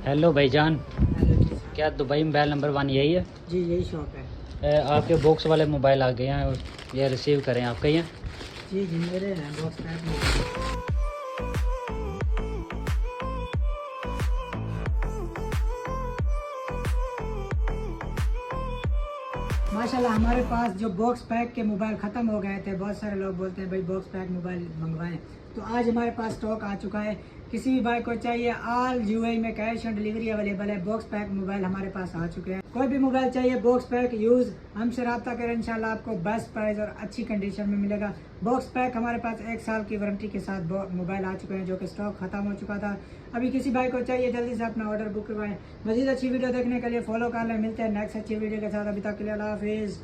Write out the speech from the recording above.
Hello भाईजान, hello जी sir. क्या Dubai mobile number 1 यही है? जी यही शॉप है। आपके बॉक्स वाले मोबाइल आ गए हैं, ये रिसीव करें। आपका ही है? जी जी मेरे हैं बॉक्स पैक में। माशाल्लाह हमारे पास जो बॉक्स पैक के मोबाइल ख़त्म हो गए थे, बहुत सारे लोग बोलते हैं भाई बॉक्स पैक मोबाइल मंगवाएं, तो आज हमारे पास स्टॉक आ चुका है। किसी भी भाई को चाहिए, ऑल यूएई में कैश ऑन डिलीवरी अवेलेबल है। बॉक्स पैक मोबाइल हमारे पास आ चुके हैं। कोई भी मोबाइल चाहिए बॉक्स पैक यूज़ हमसे रब्ता करें, इंशाल्लाह आपको बेस्ट प्राइस और अच्छी कंडीशन में मिलेगा। बॉक्स पैक हमारे पास 1 साल की वारंटी के साथ मोबाइल आ चुके हैं, जो कि स्टॉक ख़त्म हो चुका था। अभी किसी भाई को चाहिए जल्दी से अपना ऑर्डर बुक करवाएं। मज़ीद अच्छी वीडियो देखने के लिए फॉलो कर लें। मिलते हैं नेक्स्ट अच्छी वीडियो के साथ। अभी तक के लिए अल्लाह हाफिज़।